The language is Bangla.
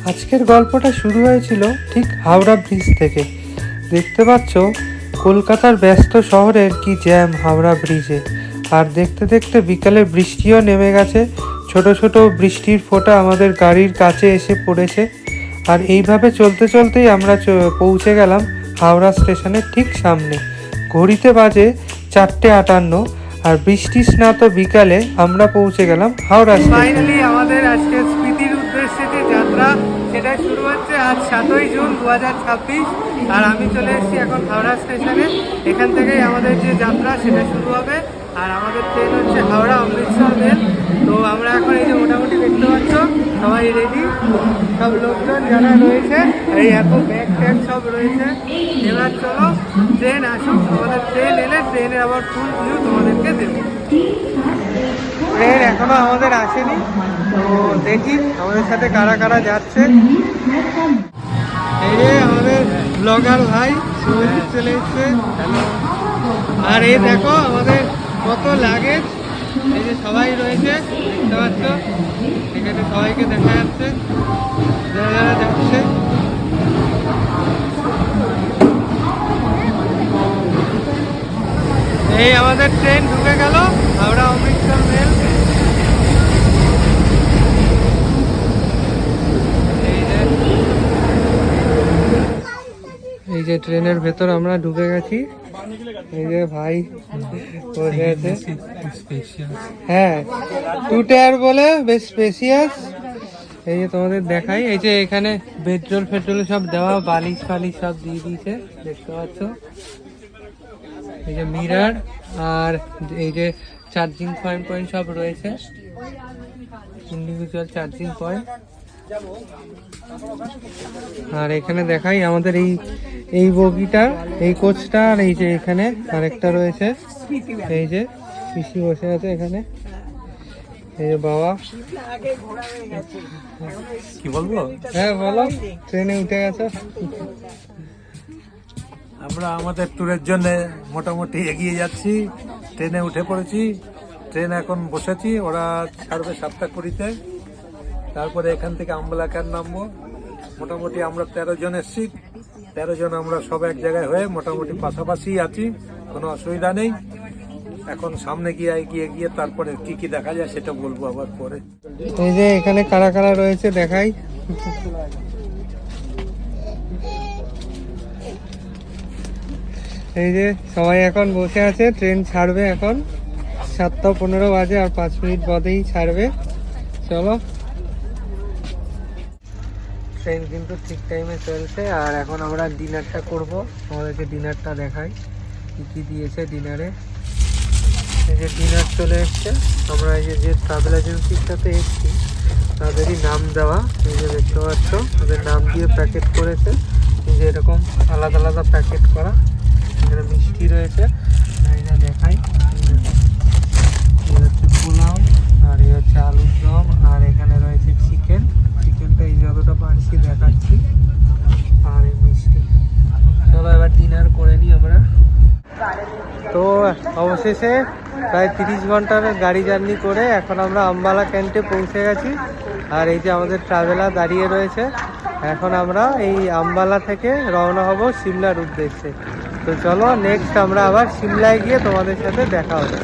আজকের গল্পটা শুরু হয়েছিল ঠিক হাওড়া ব্রিজ থেকে। দেখতে পাচ্ছ কলকাতার ব্যস্ত শহরের কি জ্যাম হাওড়া ব্রিজে। আর দেখতে দেখতে বিকালে বৃষ্টিও নেমে গেছে, ছোট ছোট বৃষ্টির ফোঁটা আমাদের গাড়ির কাছে এসে পড়েছে। আর এইভাবে চলতে চলতেই আমরা পৌঁছে গেলাম হাওড়া স্টেশনের ঠিক সামনে। ঘড়িতে বাজে 4:58, আর বৃষ্টি স্নাত বিকালে আমরা পৌঁছে গেলাম হাওড়া স্টেশন। ফাইনালি আমাদের আজকে স্মৃতির উদ্দেশ্যে যে যাত্রা সেটা শুরু হচ্ছে আজ 7ই জুন 2026। আর আমি চলে এসেছি এখন হাওড়া স্টেশনে। এখান থেকেই আমাদের যে যাত্রা সেটা শুরু হবে। আর আমাদের ট্রেন হচ্ছে হাওড়া অমৃতসর মেল। তো আমরা এখন এই যে মোটামুটি দেখতে পাচ্ছ সবাই রেডি, সব লোকজন যারা রয়েছে, এই এত ব্যাগ ট্যাগ সব রয়েছে। এবার চলো ট্রেন আসুক, আমাদের ট্রেন এলে ট্রেনের আবার ফুল ভিউ তোমাদেরকে দেবো। ট্রেন এখনো আমাদের আসেনি, তো দেখি আমাদের সাথে কারা কারা যাচ্ছে। এই যে আমাদের ব্লগার ভাই শুভজিৎ চলে এসছে। আর এই দেখো আমাদের কত লাগেজ, এই যে সবাই রয়েছে দেখতে পাচ্ছ, এখানে সবাইকে দেখা যাচ্ছে যারা যারা যাচ্ছে। এই আমাদের ট্রেন ঢুকে গেল হাওড়া অমৃতসর মেল। এই যে ট্রেনের ভেতর আমরা ঢুকে গেছি। এই যে ভাই বসে আছে, হ্যাঁ 2 টায়ার বলে বেশ স্পেসিয়াস। এই যে তোমাদের দেখাই, এই যে এখানে পেট্রোল সব দেওয়া, বালিশ ফালিশ সব দিয়ে দিয়েছে দেখতে পাচ্ছ। এই যে মিরার, আর এই যে চার্জিং পয়েন্ট সব রয়েছে, ইন্ডিভিজুয়াল চার্জিং পয়েন্ট। আর এখানে দেখাই আমাদের এই বগিটা, এই কোচটা, আর এই যে এখানে আরেকটা রয়েছে, এই যে পিসি বসে আছে এখানে। এই যে বাবা, কি বলবো? হ্যাঁ বলো, ট্রেনে উঠে গেছে। আমরা আমাদের ট্যুরের জন্য মোটামুটি এগিয়ে যাচ্ছি, ট্রেনে উঠে পড়েছি। ট্রেন এখন বসেছি, ওরা ছাড়বে 7:20-তে। তারপরে এখান থেকে আমবালাকার নামবো। মোটামুটি আমরা 13 জন এসছি, 13 জন আমরা সব এক জায়গায় হয়ে মোটামুটি পাশাপাশি আছি, কোনো অসুবিধা নেই। এখন সামনে গিয়ে তারপরে কি কি দেখা যায় সেটা বলবো আবার পরে। এই যে এখানে কারা কারা রয়েছে দেখাই। এই যে সবাই এখন বসে আছে, ট্রেন ছাড়বে এখন 7:15 বাজে, আর 5 মিনিট বাদেই ছাড়বে। চলো, ট্রেন কিন্তু ঠিক টাইমে চলছে। আর এখন আমরা ডিনারটা করব, আমাদেরকে ডিনারটা দেখাই কি কি দিয়েছে ডিনারে। এই যে ডিনার চলে এসছে, আমরা এই যে ট্রাভেল এজেন্সির সাথে এসেছি তাদেরই নাম দেওয়া, এই যে দেখতে পাচ্ছ ওদের নাম দিয়ে প্যাকেট করেছে। এই যে এরকম আলাদা আলাদা প্যাকেট করা, এখানে মিষ্টি রয়েছে। এই যে দেখাই, এই হচ্ছে পোলাও, আর এই হচ্ছে আলুর দম, আর এখানে রয়েছে চিকেনটা এই যতটা পারছি দেখাচ্ছি, আর এই মিষ্টি। চলো এবার ডিনার করে নিই আমরা। তো অবশেষে প্রায় 30 ঘন্টার গাড়ি জার্নি করে এখন আমরা আম্বালা ক্যান্টে পৌঁছে গেছি। আর এই যে আমাদের ট্রাভেলার দাঁড়িয়ে রয়েছে। এখন আমরা এই আম্বালা থেকে রওনা হব সিমলার উদ্দেশ্যে। তো চলো নেক্সট আমরা আবার সিমলায় গিয়ে তোমাদের সাথে দেখা হবে।